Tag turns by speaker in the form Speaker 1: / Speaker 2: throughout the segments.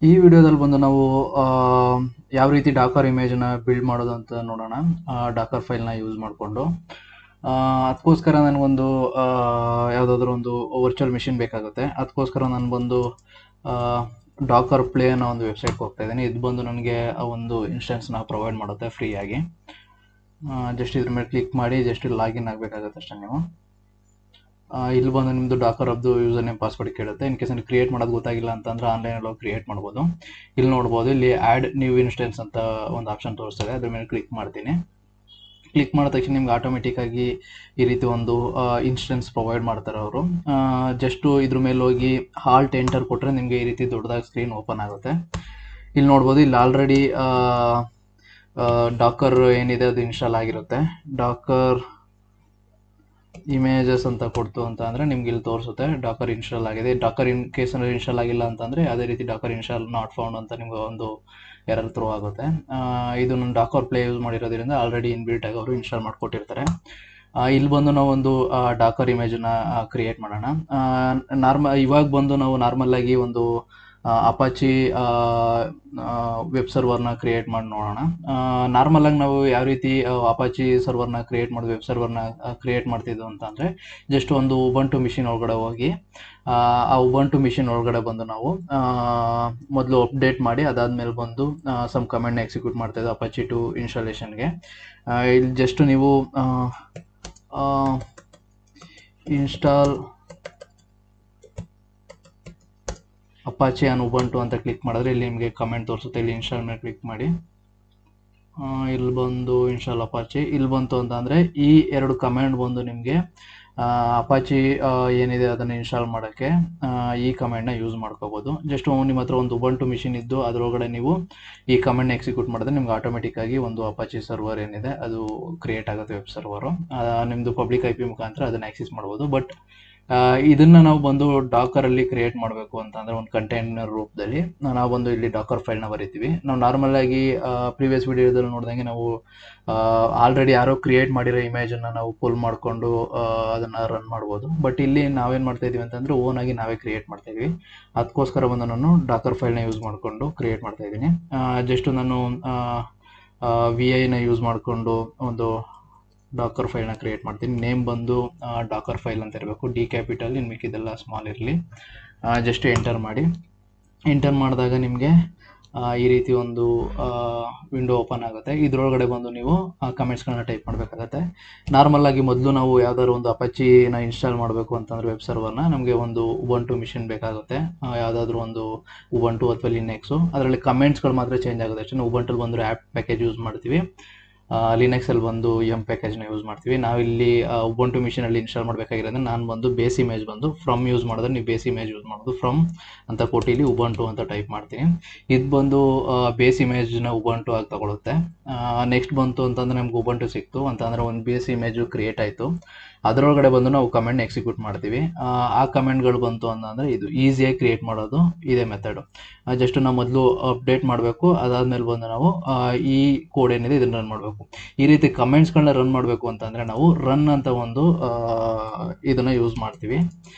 Speaker 1: ಈ ವಿಡಿಯೋದಲ್ಲಿ ಬಂದು ನಾವು ಯಾವ ರೀತಿ ಡಾಕರ್ ಇಮೇಜನ್ನ ಬಿಲ್ಡ್ ಮಾಡೋದು ಅಂತ ನೋಡೋಣ. ಡಾಕರ್ ಫೈಲ್ನ ಯೂಸ್ ಮಾಡಿಕೊಂಡು ಅದಕ್ಕೋಸ್ಕರ ನನಗೊಂದು ಯಾವುದಾದ್ರೂ ಒಂದು ವರ್ಚುವಲ್ ಮಿಷಿನ್ ಬೇಕಾಗುತ್ತೆ. ಅದಕ್ಕೋಸ್ಕರ ನಾನು ಬಂದು ಡಾಕರ್ ಪ್ಲೇ ಅನ್ನೋ ಒಂದು ವೆಬ್ಸೈಟ್ಗೆ ಹೋಗ್ತಾ ಇದ್ದೀನಿ. ಇದು ಬಂದು ನನಗೆ ಒಂದು ಇನ್ಸ್ಟೆನ್ಸ್ನ ಪ್ರೊವೈಡ್ ಮಾಡುತ್ತೆ ಫ್ರೀಯಾಗಿ. ಜಸ್ಟ್ ಇದ್ರ ಮೇಲೆ ಕ್ಲಿಕ್ ಮಾಡಿ ಜಸ್ಟ್ ಲಾಗಿನ್ ಆಗಬೇಕಾಗುತ್ತೆ ಅಷ್ಟೇ ನೀವು. ಇಲ್ಲಿ ಬಂದು ನಿಮ್ಮದು ಡಾಕರ್ ಅಬ್ದು ಯೂಸರ್ ನೇಮ್ ಪಾಸ್ವರ್ಡ್ ಕೇಳುತ್ತೆ. ಇನ್ ಕೇಸ್ ನನಗೆ ಕ್ರಿಯೇಟ್ ಮಾಡೋದು ಗೊತ್ತಾಗಿಲ್ಲ ಅಂತಂದ್ರೆ ಆನ್ಲೈನಲ್ಲಿ ಹೋಗಿ ಕ್ರಿಯೇಟ್ ಮಾಡ್ಬೋದು. ಇಲ್ಲಿ ನೋಡ್ಬೋದು, ಇಲ್ಲಿ ಆ್ಯಡ್ ನ್ಯೂ ಇನ್ಸ್ಟೆನ್ಸ್ ಅಂತ ಒಂದು ಆಪ್ಷನ್ ತೋರಿಸ್ತದೆ. ಅದ್ರ ಮೇಲೆ ಕ್ಲಿಕ್ ಮಾಡ್ತೀನಿ. ಕ್ಲಿಕ್ ಮಾಡಿದ ತಕ್ಷಣ ನಿಮ್ಗೆ ಆಟೋಮೆಟಿಕ್ಕಾಗಿ ಈ ರೀತಿ ಒಂದು ಇನ್ಸ್ಟೆನ್ಸ್ ಪ್ರೊವೈಡ್ ಮಾಡ್ತಾರೆ ಅವರು. ಜಸ್ಟು ಇದ್ರ ಮೇಲೆ ಹೋಗಿ ಹಾಲ್ಟ್ ಎಂಟರ್ ಕೊಟ್ಟರೆ ನಿಮಗೆ ಈ ರೀತಿ ದೊಡ್ಡದಾಗಿ ಸ್ಕ್ರೀನ್ ಓಪನ್ ಆಗುತ್ತೆ. ಇಲ್ಲಿ ನೋಡ್ಬೋದು, ಇಲ್ಲಿ ಆಲ್ರೆಡಿ ಡಾಕರ್ ಏನಿದೆ ಅದು ಇನ್ಸ್ಟಾಲ್ ಆಗಿರುತ್ತೆ. ಡಾಕರ್ ಇಮೇಜಸ್ ಅಂತ ಕೊಡ್ತು ಅಂತ ಅಂದರೆ ನಿಮ್ಗೆ ಇಲ್ಲಿ ತೋರಿಸುತ್ತೆ ಡಾಕರ್ ಇನ್ಸ್ಟಾಲ್ ಆಗಿದೆ. ಡಾಕರ್ ಇನ್ ಕೇಸ್ ಇನ್ಸ್ಟಾಲ್ ಆಗಿಲ್ಲ ಅಂತಂದರೆ ಅದೇ ರೀತಿ ಡಾಕರ್ ಇನ್ಸ್ಟಾಲ್ ನಾಟ್ ಫೌಂಡ್ ಅಂತ ನಿಮ್ಗೆ ಒಂದು ಎರರ್ ಥ್ರೋ ಆಗುತ್ತೆ. ಇದು ನಾನು ಡಾಕರ್ ಪ್ಲೇ ಯೂಸ್ ಮಾಡಿರೋದ್ರಿಂದ ಆಲ್ರೆಡಿ ಇನ್ಬಿಲ್ಟ್ ಆಗಿ ಅವರು ಇನ್ಸ್ಟಾಲ್ ಮಾಡಿಕೊಟ್ಟಿರ್ತಾರೆ. ಇಲ್ಲಿ ಬಂದು ನಾವು ಒಂದು ಡಾಕರ್ ಇಮೇಜನ್ನ ಕ್ರಿಯೇಟ್ ಮಾಡೋಣ. ಇವಾಗ ಬಂದು ನಾವು ನಾರ್ಮಲ್ಲಾಗಿ ಒಂದು ಅಪಾಚಿ ವೆಬ್ ಸರ್ವರ್ನ ಕ್ರಿಯೇಟ್ ಮಾಡಿ ನೋಡೋಣ. ನಾರ್ಮಲಾಗಿ ನಾವು ಯಾವ ರೀತಿ ಅಪಾಚಿ ಸರ್ವರ್ನ ಕ್ರಿಯೇಟ್ ಮಾಡಿ ವೆಬ್ ಸರ್ವರ್ನ ಕ್ರಿಯೇಟ್ ಮಾಡ್ತಿದ್ವು ಅಂತ ಅಂದರೆ ಜಸ್ಟ್ ಒಂದು ಉಬಂಟು ಮಿಷಿನ್ ಒಳಗಡೆ ಹೋಗಿ ಆ ಉಬಂಟು ಮಿಷಿನ್ ಒಳಗಡೆ ಬಂದು ನಾವು ಮೊದಲು ಅಪ್ಡೇಟ್ ಮಾಡಿ ಅದಾದಮೇಲೆ ಬಂದು ಸಮ್ ಕಮೆಂಟ್ನ ಎಕ್ಸಿಕ್ಯೂಟ್ ಮಾಡ್ತಾಯಿದ್ದು ಅಪಾಚಿ ಟು ಇನ್ಸ್ಟಾಲೇಷನ್ಗೆ. ಇಲ್ಲಿ ಜಸ್ಟ್ ನೀವು ಇನ್ಸ್ಟಾಲ್ ಅಪಾಚಿ ಆನ್ ಉಬಂಟು ಅಂತ ಕ್ಲಿಕ್ ಮಾಡಿದ್ರೆ ಇಲ್ಲಿ ನಿಮಗೆ ಕಮೆಂಟ್ ತೋರಿಸುತ್ತೆ. ಇಲ್ಲಿ ಇನ್ಸ್ಟಾಲ್ ಮೇಲೆ ಕ್ಲಿಕ್ ಮಾಡಿ ಇಲ್ಲಿ ಬಂದು ಇನ್ಸ್ಟಾಲ್ ಅಪಾಚಿ ಇಲ್ಲಿ ಬಂತು ಅಂತ ಅಂದರೆ ಈ ಎರಡು ಕಮೆಂಟ್ ಬಂದು ನಿಮಗೆ ಅಪಾಚಿ ಏನಿದೆ ಅದನ್ನು ಇನ್ಸ್ಟಾಲ್ ಮಾಡೋಕ್ಕೆ ಈ ಕಮೆಂಟ್ನ ಯೂಸ್ ಮಾಡ್ಕೋಬೋದು. ಜಸ್ಟ್ ನಿಮ್ಮ ಹತ್ರ ಒಂದು ಉಬಂಟು ಮಿಷಿನ್ ಇದ್ದು ಅದರೊಳಗಡೆ ನೀವು ಈ ಕಮೆಂಟ್ನ ಎಕ್ಸಿಕ್ಯೂಟ್ ಮಾಡಿದ್ರೆ ನಿಮ್ಗೆ ಆಟೋಮೆಟಿಕ್ಕಾಗಿ ಒಂದು ಅಪಾಚಿ ಸರ್ವರ್ ಏನಿದೆ ಅದು ಕ್ರಿಯೇಟ್ ಆಗುತ್ತೆ, ವೆಬ್ ಸರ್ವರು. ನಿಮ್ಮದು ಪಬ್ಲಿಕ್ IP ಮುಖಾಂತರ ಅದನ್ನು ಆಕ್ಸೆಸ್ ಮಾಡ್ಬೋದು. ಬಟ್ ಇದನ್ನು ನಾವು ಬಂದು ಡಾಕರಲ್ಲಿ ಕ್ರಿಯೇಟ್ ಮಾಡಬೇಕು ಅಂತಂದರೆ ಒಂದು ಕಂಟೈನರ್ ರೂಪದಲ್ಲಿ ನಾವು ಬಂದು ಇಲ್ಲಿ ಡಾಕರ್ ಫೈಲ್ನ ಬರಿತೀವಿ. ನಾವು ನಾರ್ಮಲಾಗಿ ಪ್ರೀವಿಯಸ್ ವಿಡಿಯೋದಲ್ಲಿ ನೋಡಿದಂಗೆ ನಾವು ಆಲ್ರೆಡಿ ಯಾರೋ ಕ್ರಿಯೇಟ್ ಮಾಡಿರೋ ಇಮೇಜನ್ನು ನಾವು ಪುಲ್ ಮಾಡಿಕೊಂಡು ಅದನ್ನು ರನ್ ಮಾಡ್ಬೋದು. ಬಟ್ ಇಲ್ಲಿ ನಾವೇನು ಮಾಡ್ತಾಯಿದ್ದೀವಿ ಅಂತಂದರೆ ಓನಾಗಿ ನಾವೇ ಕ್ರಿಯೇಟ್ ಮಾಡ್ತಾಯಿದ್ವಿ. ಅದಕ್ಕೋಸ್ಕರ ಬಂದು ನಾನು ಡಾಕರ್ ಫೈಲ್ನ ಯೂಸ್ ಮಾಡಿಕೊಂಡು ಕ್ರಿಯೇಟ್ ಮಾಡ್ತಾಯಿದ್ದೀನಿ. ಜಸ್ಟ್ ನಾನು VIನ ಯೂಸ್ ಮಾಡಿಕೊಂಡು ಒಂದು ಡಾಕರ್ ಫೈಲ್ನ ಕ್ರಿಯೇಟ್ ಮಾಡ್ತೀನಿ. ನೇಮ್ ಬಂದು ಡಾಕರ್ ಫೈಲ್ ಅಂತ ಇರಬೇಕು, D ಕ್ಯಾಪಿಟಲ್, ಇನ್ನು ಮಿಕ್ಕಿದೆಲ್ಲ ಸ್ಮಾಲ್ ಇರಲಿ. ಜಸ್ಟ್ ಎಂಟರ್ ಮಾಡಿ. ಎಂಟರ್ ಮಾಡಿದಾಗ ನಿಮಗೆ ಈ ರೀತಿ ಒಂದು ವಿಂಡೋ ಓಪನ್ ಆಗುತ್ತೆ. ಇದರೊಳಗಡೆ ಬಂದು ನೀವು ಕಮೆಂಟ್ಸ್ಗಳನ್ನ ಟೈಪ್ ಮಾಡಬೇಕಾಗತ್ತೆ. ನಾರ್ಮಲಾಗಿ ಮೊದಲು ನಾವು ಯಾವ್ದಾದ್ರು ಒಂದು ಅಪಾಚಿನ ಇನ್ಸ್ಟಾಲ್ ಮಾಡಬೇಕು ಅಂತಂದರೆ ವೆಬ್ ಸರ್ವರ್ನ ನಮಗೆ ಒಂದು ಉಬಂಟು ಮಿಷಿನ್ ಬೇಕಾಗುತ್ತೆ. ಯಾವುದಾದ್ರೂ ಒಂದು ಉಬಂಟು ಅಥವಾ ಲಿನಕ್ಸು, ಅದರಲ್ಲಿ ಕಮೆಂಟ್ಸ್ಗಳು ಮಾತ್ರ ಚೇಂಜ್ ಆಗುತ್ತೆ ಅಷ್ಟೇ. ಉಬಂಟಲ್ಲಿ ಬಂದರೆ ಆ್ಯಪ್ ಪ್ಯಾಕೇಜ್ ಯೂಸ್ ಮಾಡ್ತೀವಿ, ಲಿನಕ್ಸಲ್ಲಿ ಬಂದು ಪ್ಯಾಕೇಜ್ನ ಯೂಸ್ ಮಾಡ್ತೀವಿ. ನಾವಿಲ್ಲಿ ಉಬಂಟು ಮಿಷಿನಲ್ಲಿ ಇನ್ಸ್ಟಾಲ್ ಮಾಡಬೇಕಾಗಿರೋದ್ರೆ ನಾನು ಬಂದು ಬೇಸ್ ಇಮೇಜ್ ಬಂದು ಫ್ರಮ್ ಯೂಸ್ ಮಾಡಿದ್ರೆ ನೀವು ಬೇಸ್ ಇಮೇಜ್ ಯೂಸ್ ಮಾಡೋದು. ಫ್ರಮ್ ಅಂತ ಕೊಟ್ಟು ಇಲ್ಲಿ ಉಬಂಟು ಅಂತ ಟೈಪ್ ಮಾಡ್ತೀನಿ. ಇದು ಬಂದು ಬೇಸ್ ಇಮೇಜ್ನ ಉಬಂಟು ಆಗಿ ತಗೊಳುತ್ತೆ. ನೆಕ್ಸ್ಟ್ ಬಂತು ಅಂತಂದರೆ ನಮ್ಗೆ ಉಬಂಟು ಸಿಕ್ತು ಅಂತಂದರೆ ಒಂದು ಬೇಸ್ ಇಮೇಜು ಕ್ರಿಯೇಟ್ ಆಯಿತು. ಅದರೊಳಗಡೆ ಬಂದು ನಾವು ಕಮೆಂಟ್ನ ಎಕ್ಸಿಕ್ಯೂಟ್ ಮಾಡ್ತೀವಿ. ಆ ಕಮೆಂಟ್ಗಳು ಬಂತು ಅಂತಂದರೆ ಇದು ಈಸಿಯಾಗಿ ಕ್ರಿಯೇಟ್ ಮಾಡೋದು ಇದೇ ಮೆಥಡು. ಜಸ್ಟ್ ನಾವು ಮೊದಲು ಅಪ್ಡೇಟ್ ಮಾಡಬೇಕು, ಅದಾದಮೇಲೆ ಬಂದು ನಾವು ಈ ಕೋಡ್ ಏನಿದೆ ಇದನ್ನು ರನ್ ಮಾಡಬೇಕು. ಈ ರೀತಿ ಕಮೆಂಟ್ಸ್ಗಳನ್ನ ರನ್ ಮಾಡಬೇಕು ಅಂತಂದರೆ ನಾವು ರನ್ ಅಂತ ಒಂದು ಇದನ್ನು ಯೂಸ್ ಮಾಡ್ತೀವಿ,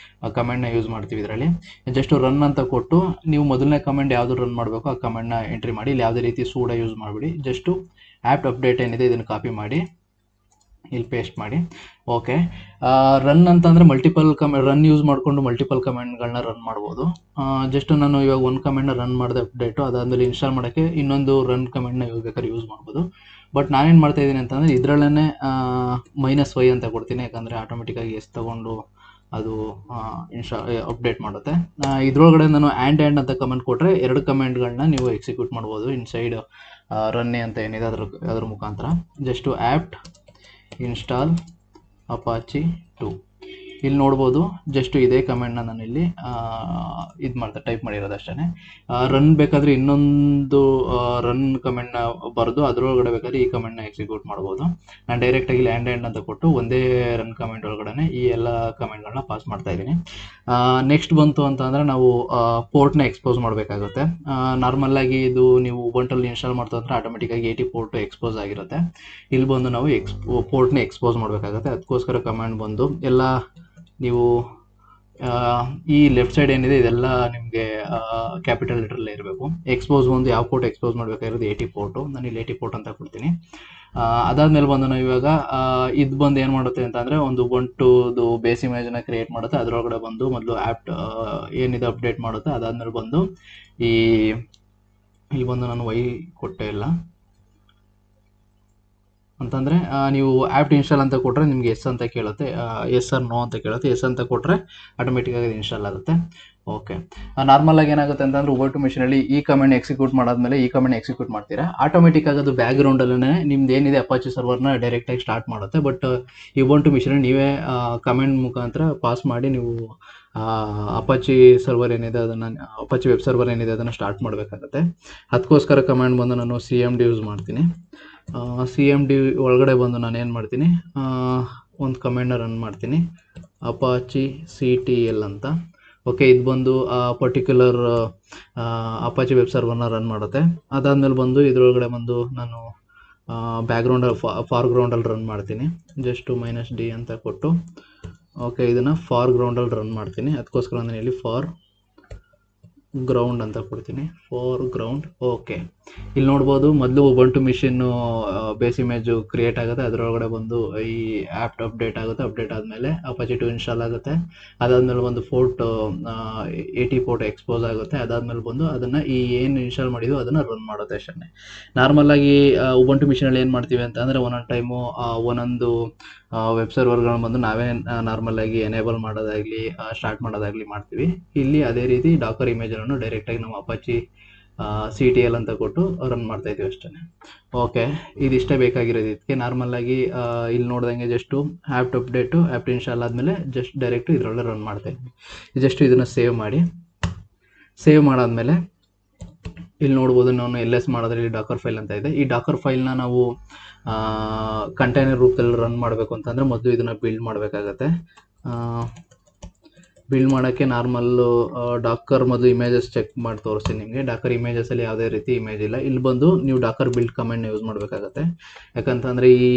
Speaker 1: ಕಮೆಂಟ್ನ ಯೂಸ್ ಮಾಡ್ತೀವಿ. ಇದರಲ್ಲಿ ಜಸ್ಟ್ ರನ್ ಅಂತ ಕೊಟ್ಟು ನೀವು ಮೊದಲನೇ ಕಮೆಂಟ್ ಯಾವುದು ರನ್ ಮಾಡಬೇಕು ಆ ಕಮೆಂಟ್ನ ಎಂಟ್ರಿ ಮಾಡಿ. ಇಲ್ಲಿ ಯಾವುದೇ ರೀತಿ ಸೂಡ ಯೂಸ್ ಮಾಡಿಬಿಡಿ. ಜಸ್ಟು ಆ್ಯಪ್ ಅಪ್ಡೇಟ್ ಏನಿದೆ ಇದನ್ನು ಕಾಪಿ ಮಾಡಿ ಇಲ್ಲಿ ಪೇಸ್ಟ್ ಮಾಡಿ. ಓಕೆ, ರನ್ ಅಂತಂದರೆ ಮಲ್ಟಿಪಲ್ ರನ್ ಯೂಸ್ ಮಾಡಿಕೊಂಡು ಮಲ್ಟಿಪಲ್ ಕಮೆಂಟ್ಗಳನ್ನ ರನ್ ಮಾಡ್ಬೋದು. ಜಸ್ಟ್ ನಾನು ಇವಾಗ ಒಂದು ಕಮೆಂಟ್ನ ರನ್ ಮಾಡಿದೆ ಅಪ್ಡೇಟು, ಅದಾದಮೇಲೆ ಇನ್ಸ್ಟಾಲ್ ಮಾಡೋಕ್ಕೆ ಇನ್ನೊಂದು ರನ್ ಕಮೆಂಟ್ನ ಬೇಕಾದ್ರೆ ಯೂಸ್ ಮಾಡ್ಬೋದು. ಬಟ್ ನಾನೇನು ಮಾಡ್ತಾಯಿದ್ದೀನಿ ಅಂತಂದರೆ ಇದರಲ್ಲೇ -y ಅಂತ ಕೊಡ್ತೀನಿ, ಯಾಕಂದರೆ ಆಟೋಮೆಟಿಕ್ಕಾಗಿ ತೊಗೊಂಡು ಅದು ಅಪ್ಡೇಟ್ ಮಾಡುತ್ತೆ. ಇದರೊಳಗಡೆ ನಾನು ಆ್ಯಂಡ್ ಅಂತ ಕಮೆಂಟ್ ಕೊಟ್ಟರೆ ಎರಡು ಕಮೆಂಟ್ಗಳನ್ನ ನೀವು ಎಕ್ಸಿಕ್ಯೂಟ್ ಮಾಡ್ಬೋದು ಇನ್ಸೈಡ್ ರನ್ನೇ ಅಂತ ಏನಿದೆ ಅದ್ರ ಮುಖಾಂತರ. ಜಸ್ಟು ಆ್ಯಪ್ಟ್ ಇನ್ಸ್ಟಾಲ್ ಅಪಾಚಿ 2 ಇಲ್ಲಿ ನೋಡ್ಬೋದು. ಜಸ್ಟ್ ಇದೇ ಕಮೆಂಟ್ನ ನಾನು ಇಲ್ಲಿ ಟೈಪ್ ಮಾಡಿರೋದು ಅಷ್ಟೇ. ರನ್ ಬೇಕಾದರೆ ಇನ್ನೊಂದು ರನ್ ಕಮೆಂಟ್ನ ಬರೆದು ಅದರೊಳಗಡೆ ಬೇಕಾದರೆ ಈ ಕಮೆಂಟ್ನ ಎಕ್ಸಿಕ್ಯೂಟ್ ಮಾಡ್ಬೋದು. ನಾನು ಡೈರೆಕ್ಟಾಗಿ ಇಲ್ಲಿ ಆ್ಯಂಡ್ ಅಂತ ಕೊಟ್ಟು ಒಂದೇ ರನ್ ಕಮೆಂಟ್ ಒಳಗಡೆ ಈ ಎಲ್ಲ ಕಮೆಂಟ್ಗಳನ್ನ ಪಾಸ್ ಮಾಡ್ತಾ ಇದ್ದೀನಿ. ನೆಕ್ಸ್ಟ್ ಬಂತು ಅಂತಂದರೆ ನಾವು ಪೋರ್ಟ್ನ ಎಕ್ಸ್ಪೋಸ್ ಮಾಡಬೇಕಾಗುತ್ತೆ. ನಾರ್ಮಲ್ಲಾಗಿ ಇದು ನೀವು ಉಬಂಟಲ್ಲಿ ಇನ್ಸ್ಟಾಲ್ ಮಾಡ್ತಾ ಅಂದರೆ ಆಟೋಮೆಟಿಕ್ಕಾಗಿ 80 ಪೋರ್ಟು ಎಕ್ಸ್ಪೋಸ್ ಆಗಿರುತ್ತೆ. ಇಲ್ಲಿ ಬಂದು ನಾವು ಪೋರ್ಟ್ನ ಎಕ್ಸ್ಪೋಸ್ ಮಾಡಬೇಕಾಗುತ್ತೆ. ಅದಕ್ಕೋಸ್ಕರ ಕಮೆಂಟ್ ಬಂದು ಎಲ್ಲ ನೀವು ಈ ಲೆಫ್ಟ್ ಸೈಡ್ ಏನಿದೆ ಇದೆಲ್ಲ ನಿಮಗೆ ಕ್ಯಾಪಿಟಲ್ ಲೆಟರಲ್ಲೇ ಇರಬೇಕು. ಎಕ್ಸ್ಪೋಸ್ ಒಂದು ಯಾವ ಪೋರ್ಟ್ ಎಕ್ಸ್ಪೋಸ್ ಮಾಡಬೇಕಾಗಿರೋದು 80 ಪೋರ್ಟು, ನಾನು ಇಲ್ಲಿ 80 ಪೋರ್ಟ್ ಅಂತ ಕೊಡ್ತೀನಿ. ಅದಾದ್ಮೇಲೆ ಬಂದು ನಾವು ಇವಾಗ ಇದು ಬಂದು ಏನು ಮಾಡುತ್ತೆ ಅಂತ ಅಂದರೆ ಒಂದು ಉಬುಂಟುದು ಬೇಸ್ ಇಮೇಜನ್ನ ಕ್ರಿಯೇಟ್ ಮಾಡುತ್ತೆ. ಅದರೊಳಗಡೆ ಬಂದು ಮೊದಲು ಆ್ಯಪ್ ಏನಿದೆ ಅಪ್ಡೇಟ್ ಮಾಡುತ್ತೆ. ಅದಾದ್ಮೇಲೆ ಬಂದು ಇಲ್ಲಿ ಬಂದು ನಾನು ವೈ ಕೊಟ್ಟೇ ಇಲ್ಲ ಅಂತಂದರೆ ನೀವು ಆ್ಯಪ್ ಇನ್ಸ್ಟಾಲ್ ಅಂತ ಕೊಟ್ಟರೆ ನಿಮಗೆ ಎಸ್ ಅಂತ ಕೇಳುತ್ತೆ, ಎಸ್ ಆರ್ ನೋ ಅಂತ ಕೇಳುತ್ತೆ. ಎಸ್ ಅಂತ ಕೊಟ್ಟರೆ ಆಟೋಮೆಟಿಕ್ಕಾಗಿ ಇನ್ಸ್ಟಾಲ್ ಆಗುತ್ತೆ. ಓಕೆ, ನಾರ್ಮಲಾಗಿ ಏನಾಗುತ್ತೆ ಅಂತಂದರೆ ಉಬುಂಟು ಮಿಷನಲ್ಲಿ ಈ ಕಮೆಂಟ್ ಎಕ್ಸಿಕ್ಯೂಟ್ ಮಾಡಾದ್ಮೇಲೆ ಈ ಕಮೆಂಟ್ ಎಕ್ಸಿಕ್ಯೂಟ್ ಮಾಡ್ತೀರಾ, ಆಟೋಮೆಟಿಕ್ಕಾಗಿ ಅದು ಬ್ಯಾಕ್ಗ್ರೌಂಡಲ್ಲೇ ನಿಮ್ದು ಏನಿದೆ ಅಪಾಚಿ ಸರ್ವರ್ನ ಡೈರೆಕ್ಟಾಗಿ ಸ್ಟಾರ್ಟ್ ಮಾಡುತ್ತೆ. ಬಟ್ ಈ ಉಬುಂಟು ಮಿಷನಲ್ಲಿ ನೀವೇ ಕಮೆಂಟ್ ಮುಖಾಂತರ ಪಾಸ್ ಮಾಡಿ ನೀವು ಅಪಾಚಿ ಸರ್ವರ್ ಏನಿದೆ ಅದನ್ನು, ಅಪಾಚಿ ವೆಬ್ ಸರ್ವರ್ ಏನಿದೆ ಅದನ್ನು ಸ್ಟಾರ್ಟ್ ಮಾಡಬೇಕಾಗತ್ತೆ. ಅದಕ್ಕೋಸ್ಕರ ಕಮೆಂಟ್ ಬಂದು ನಾನು CMD ಯೂಸ್ ಮಾಡ್ತೀನಿ. CMD ಒಳಗಡೆ ಬಂದು ನಾನು ಏನು ಮಾಡ್ತೀನಿ, ಒಂದು ಕಮೆಂಟ್ನ ರನ್ ಮಾಡ್ತೀನಿ, ಅಪಾಚಿ CTL ಅಂತ. ಓಕೆ, ಇದು ಬಂದು ಪರ್ಟಿಕ್ಯುಲರ್ ಅಪಾಚಿ ವೆಬ್ ಸರ್ವರ್ನ ರನ್ ಮಾಡುತ್ತೆ. ಅದಾದಮೇಲೆ ಬಂದು ಇದರೊಳಗಡೆ ಬಂದು ನಾನು ಫಾರ್ಗ್ರೌಂಡಲ್ಲಿ ರನ್ ಮಾಡ್ತೀನಿ. ಜಸ್ಟು -D ಅಂತ ಕೊಟ್ಟು ಓಕೆ ಇದನ್ನು ಫಾರ್ಗ್ರೌಂಡಲ್ಲಿ ರನ್ ಮಾಡ್ತೀನಿ. ಅದಕ್ಕೋಸ್ಕರ ನಾನು ಇಲ್ಲಿ ಫಾರ್ ಗ್ರೌಂಡ್ ಅಂತ ಕೊಡ್ತೀನಿ, ಫಾರ್ ಗ್ರೌಂಡ್. ಓಕೆ, ಇಲ್ಲಿ ನೋಡ್ಬೋದು ಮೊದಲು Ubuntu machine base image create ಆಗುತ್ತೆ. ಅದರೊಳಗಡೆ ಬಂದು ಈ ಆ್ಯಪ್ ಅಪ್ಡೇಟ್ ಆಗುತ್ತೆ. ಅಪ್ಡೇಟ್ ಆದಮೇಲೆ ಅಪಾಚಿ 2 ಇನ್ಸ್ಟಾಲ್ ಆಗುತ್ತೆ. ಅದಾದಮೇಲೆ ಒಂದು ಪೋರ್ಟ್ 80 ಪೋರ್ಟ್ ಎಕ್ಸ್ಪೋಸ್ ಆಗುತ್ತೆ. ಅದಾದಮೇಲೆ ಬಂದು ಅದನ್ನು ಏನು ಇನ್ಸ್ಟಾಲ್ ಮಾಡಿದ್ವು ಅದನ್ನು ರನ್ ಮಾಡುತ್ತೆ ಅಷ್ಟೇ. ನಾರ್ಮಲಾಗಿ ಉಬುಂಟು ಮಿಷನಲ್ಲಿ ಏನು ಮಾಡ್ತೀವಿ ಅಂತ ಅಂದರೆ ಒಂದೊಂದು ಟೈಮು ಒಂದೊಂದು ವೆಬ್ ಸರ್ವರ್ಗಳನ್ನ ಬಂದು ನಾವೇ ನಾರ್ಮಲಾಗಿ ಎನೇಬಲ್ ಮಾಡೋದಾಗಲಿ ಸ್ಟಾರ್ಟ್ ಮಾಡೋದಾಗಲಿ ಮಾಡ್ತೀವಿ. ಇಲ್ಲಿ ಅದೇ ರೀತಿ ಡಾಕರ್ ಇಮೇಜನ್ನು ಡೈರೆಕ್ಟಾಗಿ ನಾವು ಅಪಾಚಿ CTL ಅಂತ ಕೊಟ್ಟು ರನ್ ಮಾಡ್ತಾ ಇದ್ದೀವಿ ಅಷ್ಟೇ. ಓಕೆ, ಇದಿಷ್ಟೇ ಬೇಕಾಗಿರೋದು ಇದಕ್ಕೆ. ನಾರ್ಮಲಾಗಿ ಇಲ್ಲಿ ನೋಡ್ದಂಗೆ just app update app install ಆದಮೇಲೆ ಜಸ್ಟ್ ಡೈರೆಕ್ಟು ಇದರೊಳಗೆ ರನ್ ಮಾಡ್ತಾ ಇದ್ವಿ. ಜಸ್ಟ್ ಇದನ್ನು ಸೇವ್ ಮಾಡಿ, ಸೇವ್ ಮಾಡಾದಮೇಲೆ ಇಲ್ಲಿ ನೋಡ್ಬೋದು ನಾನು LS ಮಾಡಿದ್ರೆ ಇಲ್ಲಿ ಡಾಕರ್ ಫೈಲ್ ಅಂತ ಇದೆ. ಈ ಡಾಕರ್ ಫೈಲ್ನ ನಾವು ಕಂಟೈನರ್ ರೂಪದಲ್ಲಿ ರನ್ ಮಾಡಬೇಕು ಅಂತಂದರೆ ಮೊದಲು ಇದನ್ನು ಬಿಲ್ಡ್ ಮಾಡಬೇಕಾಗತ್ತೆ. ಬಿಲ್ಡ್ ಮಾಡೋಕ್ಕೆ ನಾರ್ಮಲ್ಲು ಡಾಕರ್ ಮೊದಲು ಇಮೇಜಸ್ ಚೆಕ್ ಮಾಡಿ ತೋರಿಸ್ತೀನಿ ನಿಮಗೆ. ಡಾಕರ್ ಇಮೇಜಸಲ್ಲಿ ಯಾವುದೇ ರೀತಿ ಇಮೇಜ್ ಇಲ್ಲ. ಇಲ್ಲಿ ಬಂದು ನೀವು ಡಾಕರ್ ಬಿಲ್ಡ್ ಕಮೆಂಟ್ನ ಯೂಸ್ ಮಾಡಬೇಕಾಗತ್ತೆ. ಯಾಕಂತಂದರೆ ಈ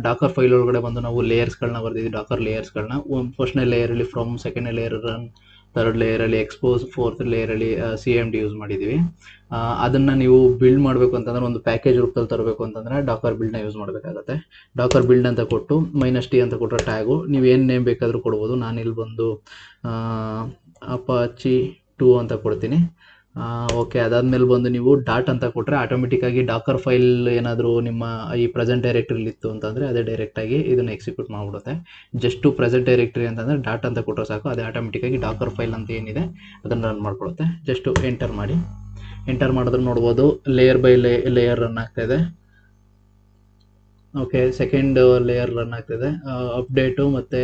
Speaker 1: ಡಾಕರ್ ಫೈಲ್ ಒಳಗಡೆ ಬಂದು ನಾವು ಲೇಯರ್ಸ್ಗಳನ್ನ ಬರ್ದಿದ್ದೀವಿ, ಡಾಕರ್ ಲೇಯರ್ಸ್ಗಳನ್ನ. ಫಸ್ಟ್ನೇ ಲೇಯರಲ್ಲಿ ಫ್ರಮ್, ಸೆಕೆಂಡ್ನೇ ಲೇಯರ್ ರನ್, ಥರ್ಡ್ ಲೇಯರಲ್ಲಿ ಎಕ್ಸ್ಪೋಸ್, ಫೋರ್ತ್ ಲೇಯರಲ್ಲಿ CMD ಯೂಸ್ ಮಾಡಿದ್ದೀವಿ. ಅದನ್ನು ನೀವು ಬಿಲ್ಡ್ ಮಾಡಬೇಕು ಅಂತಂದರೆ ಒಂದು ಪ್ಯಾಕೇಜ್ ರೂಪದಲ್ಲಿ ತರಬೇಕು ಅಂತಂದರೆ ಡಾಕರ್ ಬಿಲ್ಡ್ನ ಯೂಸ್ ಮಾಡಬೇಕಾಗತ್ತೆ. ಡಾಕರ್ ಬಿಲ್ಡ್ ಅಂತ ಕೊಟ್ಟು -T ಅಂತ ಕೊಟ್ಟರೆ ಟ್ಯಾಗು ನೀವು ಏನು ನೇಮ್ ಬೇಕಾದರೂ ಕೊಡ್ಬೋದು. ನಾನಿಲ್ಲಿ ಬಂದು ಅಪಾಚಿ 2 ಅಂತ ಕೊಡ್ತೀನಿ. ಓಕೆ, ಅದಾದಮೇಲೆ ಬಂದು ನೀವು ಡಾಟ್ ಅಂತ ಕೊಟ್ಟರೆ ಆಟೋಮೆಟಿಕ್ಕಾಗಿ ಡಾಕರ್ ಫೈಲ್ ಏನಾದರೂ ನಿಮ್ಮ ಈ ಪ್ರೆಸೆಂಟ್ ಡೈರೆಕ್ಟ್ರಿಲಿ ಇತ್ತು ಅಂತಂದರೆ ಅದೇ ಡೈರೆಕ್ಟಾಗಿ ಇದನ್ನು ಎಕ್ಸಿಕ್ಯೂಟ್ ಮಾಡಿಬಿಡುತ್ತೆ. ಜಸ್ಟು ಪ್ರೆಸೆಂಟ್ ಡೈರೆಕ್ಟ್ರಿ ಅಂತಂದರೆ ಡಾಟ್ ಅಂತ ಕೊಟ್ಟರೆ ಸಾಕು, ಅದೇ ಆಟೋಮೆಟಿಕ್ಕಾಗಿ ಡಾಕರ್ ಫೈಲ್ ಅಂತ ಏನಿದೆ ಅದನ್ನು ರನ್ ಮಾಡಿಕೊಡುತ್ತೆ. ಜಸ್ಟು ಎಂಟರ್ ಮಾಡಿ. ಎಂಟರ್ ಮಾಡಿದ್ರೆ ನೋಡ್ಬೋದು ಲೇಯರ್ ಬೈ ಲೇಯರ್ ರನ್ ಆಗ್ತಾಯಿದೆ. ಓಕೆ, ಸೆಕೆಂಡ್ ಲೇಯರ್ ರನ್ ಆಗ್ತಾಯಿದೆ. ಅಪ್ಡೇಟು ಮತ್ತು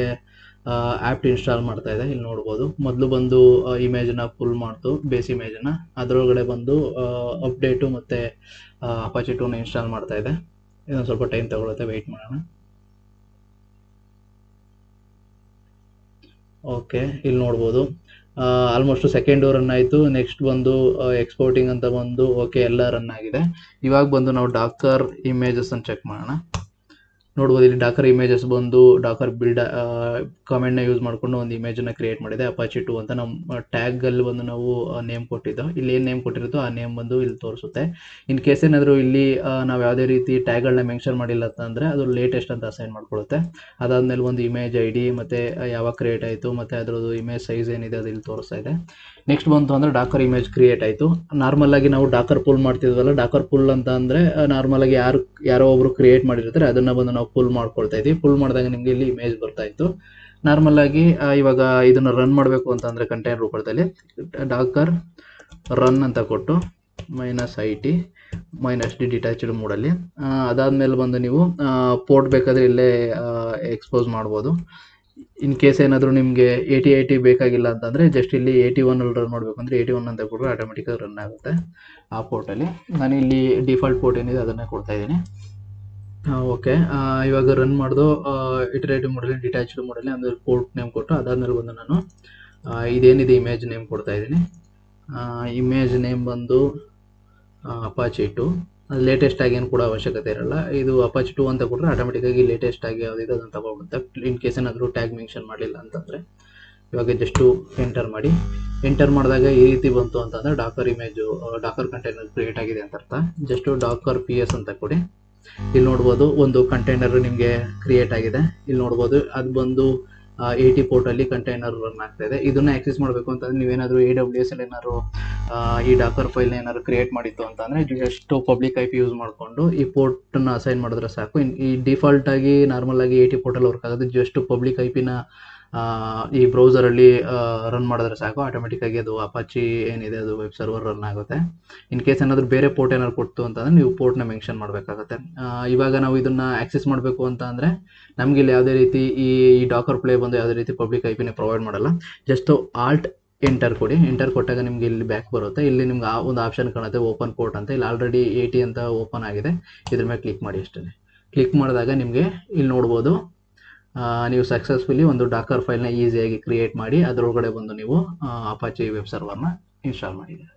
Speaker 1: ಆ್ಯಪ್ ಇನ್ಸ್ಟಾಲ್ ಮಾಡ್ತಾ ಇದೆ. ಇಲ್ಲಿ ನೋಡ್ಬೋದು ಮೊದಲು ಬಂದು ಇಮೇಜನ್ನ ಫುಲ್ ಮಾಡ್ತು, ಬೇಸ್ ಇಮೇಜನ್ನು. ಅದರೊಳಗಡೆ ಬಂದು ಅಪ್ಡೇಟು ಮತ್ತು ಅಪಾಚಿ 2ನ ಇನ್ಸ್ಟಾಲ್ ಮಾಡ್ತಾ ಇದೆ. ಇದೊಂದು ಸ್ವಲ್ಪ ಟೈಮ್ ತಗೊಳುತ್ತೆ, ವೆಯ್ಟ್ ಮಾಡೋಣ. ಓಕೆ, ಇಲ್ಲಿ ನೋಡ್ಬೋದು ಆಲ್ಮೋಸ್ಟ್ ಸೆಕೆಂಡು ರನ್ ಆಯಿತು. ನೆಕ್ಸ್ಟ್ ಬಂದು ಎಕ್ಸ್ಪೋರ್ಟಿಂಗ್ ಅಂತ ಬಂದು ಓಕೆ ಎಲ್ಲ ರನ್ ಆಗಿದೆ. ಇವಾಗ ಬಂದು ನಾವು ಡಾಕರ್ ಇಮೇಜಸನ್ನು ಚೆಕ್ ಮಾಡೋಣ. ನೋಡ್ಬೋದು ಇಲ್ಲಿ ಡಾಕರ್ ಇಮೇಜಸ್ ಬಂದು ಡಾಕರ್ ಬಿಲ್ಡ್ ಕಮೆಂಟ್ನ ಯೂಸ್ ಮಾಡಿಕೊಂಡು ಒಂದು ಇಮೇಜನ್ನು ಕ್ರಿಯೇಟ್ ಮಾಡಿದೆ, ಅಪಾಚಿ 2 ಅಂತ. ನಮ್ಮ ಟ್ಯಾಗಲ್ಲಿ ಬಂದು ನಾವು ನೇಮ್ ಕೊಟ್ಟಿದ್ದೋ, ಇಲ್ಲಿ ಏನು ನೇಮ್ ಕೊಟ್ಟಿರುತ್ತೋ ಆ ನೇಮ್ ಬಂದು ಇಲ್ಲಿ ತೋರಿಸುತ್ತೆ. ಇನ್ ಕೇಸ್ ಏನಾದರೂ ಇಲ್ಲಿ ನಾವು ಯಾವುದೇ ರೀತಿ ಟ್ಯಾಗ್ಗಳನ್ನ ಮೆನ್ಷನ್ ಮಾಡಿಲ್ಲ ಅಂತಂದರೆ ಅದು ಲೇಟೆಸ್ಟ್ ಅಂತ ಅಸೈನ್ ಮಾಡ್ಕೊಳ್ಳುತ್ತೆ. ಅದಾದಮೇಲೆ ಒಂದು ಇಮೇಜ್ ID ಮತ್ತು ಯಾವಾಗ ಕ್ರಿಯೇಟ್ ಆಯಿತು ಮತ್ತು ಅದರದ್ದು ಇಮೇಜ್ ಸೈಜ್ ಏನಿದೆ ಅದು ಇಲ್ಲಿ ತೋರಿಸ್ತಾ ಇದೆ. ನೆಕ್ಸ್ಟ್ ಬಂತು ಅಂದರೆ ಡಾಕರ್ ಇಮೇಜ್ ಕ್ರಿಯೇಟ್ ಆಯಿತು. ನಾರ್ಮಲಾಗಿ ನಾವು ಡಾಕರ್ ಪುಲ್ ಮಾಡ್ತಿದ್ವಲ್ಲ, ಡಾಕರ್ ಪುಲ್ ಅಂತ ಅಂದರೆ ನಾರ್ಮಲಾಗಿ ಯಾರೋ ಒಬ್ಬರು ಕ್ರಿಯೇಟ್ ಮಾಡಿರ್ತಾರೆ, ಅದನ್ನು ಬಂದು ನಾವು ಪುಲ್ ಮಾಡ್ಕೊಳ್ತಾ ಇದ್ವಿ. ಪುಲ್ ಮಾಡಿದಾಗ ನಿಮಗೆ ಇಲ್ಲಿ ಇಮೇಜ್ ಬರ್ತಾ ಇತ್ತು. ನಾರ್ಮಲಾಗಿ ಇವಾಗ ಇದನ್ನು ರನ್ ಮಾಡಬೇಕು ಅಂತಂದರೆ ಕಂಟೈನರ್ ರೂಪದಲ್ಲಿ ಡಾಕರ್ ರನ್ ಅಂತ ಕೊಟ್ಟು -IT -D ಡಿಟ್ಯಾಚ್ಡ್ ಮೋಡಲ್ಲಿ. ಅದಾದಮೇಲೆ ಬಂದು ನೀವು ಪೋರ್ಟ್ ಬೇಕಾದರೆ ಇಲ್ಲೇ ಎಕ್ಸ್ಪೋಸ್ ಮಾಡ್ಬೋದು. ಇನ್ ಕೇಸ್ ಏನಾದರೂ ನಿಮಗೆ 80 ಬೇಕಾಗಿಲ್ಲ ಅಂತಂದರೆ ಜಸ್ಟ್ ಇಲ್ಲಿ 81 ರನ್ ಮಾಡಬೇಕು ಅಂದರೆ 81 ಅಂತ ಕೊಟ್ಟರೆ ಆಟೋಮೆಟಿಕ್ಕಾಗಿ ರನ್ ಆಗುತ್ತೆ ಆ ಪೋರ್ಟಲ್ಲಿ. ನಾನು ಇಲ್ಲಿ ಡಿಫಾಲ್ಟ್ ಪೋರ್ಟ್ ಏನಿದೆ ಅದನ್ನೇ ಕೊಡ್ತಾ ಇದ್ದೀನಿ. ಓಕೆ, ಇವಾಗ ರನ್ ಮಾಡೋದು ಇಟರೇಟಿವ್ ಮೋಡಲ್ಲಿ, ಡಿಟ್ಯಾಚ್ಡ್ ಮೋಡಲ್ಲಿ. ಅಂದರೆ ಪೋರ್ಟ್ ನೇಮ್ ಕೊಟ್ಟು ಅದಾದಮೇಲೆ ಬಂದು ನಾನು ಇದೇನಿದೆ ಇಮೇಜ್ ನೇಮ್ ಕೊಡ್ತಾ ಇದ್ದೀನಿ. ಇಮೇಜ್ ನೇಮ್ ಬಂದು ಅಪಾಚಿ 2. ಅದು ಲೇಟೆಸ್ಟ್ ಆಗಿ ಏನು ಕೂಡ ಅವಶ್ಯಕತೆ ಇರಲ್ಲ. ಇದು ಅಪಾಚಿ 2 ಅಂತ ಕೊಟ್ಟರೆ ಆಟೋಮೆಟಿಕ್ಕಾಗಿ ಲೇಟೆಸ್ಟ್ ಆಗಿ ಯಾವುದಿದೆ ಅದನ್ನು ತಗೊಳ್ಳುತ್ತೆ. ಇನ್ ಕೇಸ್ ಏನಾದರೂ ಟ್ಯಾಗ್ ಮೆನ್ಷನ್ ಮಾಡಿಲ್ಲ ಅಂತಂದರೆ ಇವಾಗ ಜಸ್ಟು ಎಂಟರ್ ಮಾಡಿ. ಎಂಟರ್ ಮಾಡಿದಾಗ ಈ ರೀತಿ ಬಂತು ಅಂತಂದರೆ Dakar image Dakar container create ಆಗಿದೆ ಅಂತ ಅರ್ಥ. ಜಸ್ಟು ಡಾಕರ್ PS ಅಂತ ಕೊಡಿ. ಇಲ್ಲಿ ನೋಡ್ಬೋದು ಒಂದು ಕಂಟೈನರ್ ನಿಮಗೆ ಕ್ರಿಯೇಟ್ ಆಗಿದೆ. ಇಲ್ಲಿ ನೋಡ್ಬೋದು ಅದು ಬಂದು 80 ಪೋರ್ಟಲ್ಲಿ ಕಂಟೈನರ್ ರನ್ ಆಗ್ತಾ ಇದೆ. ಇದನ್ನು ಆಕ್ಸೆಸ್ ಮಾಡಬೇಕು ಅಂತಂದರೆ ನೀವೇನಾದರೂ AWS ಅಲ್ಲಿ ಏನಾದ್ರು ಈ ಡಾಕರ್ ಫೈಲ್ನ ಏನಾದ್ರು ಕ್ರಿಯೇಟ್ ಮಾಡಿತ್ತು ಅಂತಂದರೆ ಜಸ್ಟ್ ಪಬ್ಲಿಕ್ IP ಯೂಸ್ ಮಾಡಿಕೊಂಡು ಈ ಪೋರ್ಟನ್ನು ಅಸೈನ್ ಮಾಡಿದ್ರೆ ಸಾಕು. ಈ ಡಿಫಾಲ್ಟಾಗಿ ನಾರ್ಮಲಾಗಿ 80 ಪೋರ್ಟಲ್ಲಿ ವರ್ಕ್ ಆಗೋದು. ಜಸ್ಟ್ ಪಬ್ಲಿಕ್ IP ನ ಈ ಬ್ರೌಸರಲ್ಲಿ ರನ್ ಮಾಡಿದ್ರೆ ಸಾಕು, ಆಟೋಮೆಟಿಕ್ಕಾಗಿ ಅದು ಅಪಾಚಿ ಏನಿದೆ ಅದು ವೆಬ್ ಸರ್ವರ್ ರನ್ ಆಗುತ್ತೆ. ಇನ್ ಕೇಸ್ ಏನಾದರೂ ಬೇರೆ ಪೋರ್ಟ್ ಏನಾದ್ರು ಕೊಡ್ತು ಅಂತಂದರೆ ನೀವು ಪೋರ್ಟ್ನ ಮೆನ್ಷನ್ ಮಾಡಬೇಕಾಗತ್ತೆ. ಇವಾಗ ನಾವು ಇದನ್ನು ಆಕ್ಸೆಸ್ ಮಾಡಬೇಕು ಅಂತ ಅಂದರೆ ನಮಗೆ ಇಲ್ಲಿ ಯಾವುದೇ ರೀತಿ ಈ ಡಾಕರ್ ಪ್ಲೇ ಬಂದು ಯಾವುದೇ ರೀತಿ ಪಬ್ಲಿಕ್ IP ನ ಪ್ರೊವೈಡ್ ಮಾಡಲ್ಲ. ಜಸ್ಟ್ ಆಲ್ಟ್ ಎಂಟರ್ ಕೊಡಿ. ಎಂಟರ್ ಕೊಟ್ಟಾಗ ನಿಮಗೆ ಇಲ್ಲಿ ಬ್ಯಾಕ್ ಬರುತ್ತೆ. ಇಲ್ಲಿ ನಿಮ್ಗೆ ಒಂದು ಆಪ್ಷನ್ ಕಾಣುತ್ತೆ ಓಪನ್ ಪೋರ್ಟ್ ಅಂತ. ಇಲ್ಲಿ ಆಲ್ರೆಡಿ 80 ಅಂತ ಓಪನ್ ಆಗಿದೆ. ಇದ್ರ ಮೇಲೆ ಕ್ಲಿಕ್ ಮಾಡಿ ಅಷ್ಟೇ. ಕ್ಲಿಕ್ ಮಾಡಿದಾಗ ನಿಮಗೆ ಇಲ್ಲಿ ನೋಡ್ಬೋದು ನೀವು ಸಕ್ಸಸ್ಫುಲಿ ಒಂದು ಡಾಕರ್ ಫೈಲ್ನ ಈಸಿಯಾಗಿ ಕ್ರಿಯೇಟ್ ಮಾಡಿ ಅದರೊಳಗಡೆ ಬಂದು ನೀವು ಅಪಾಚಿ ವೆಬ್ ಸರ್ವರ್ನ ಇನ್ಸ್ಟಾಲ್ ಮಾಡಿದ್ದೀರಿ.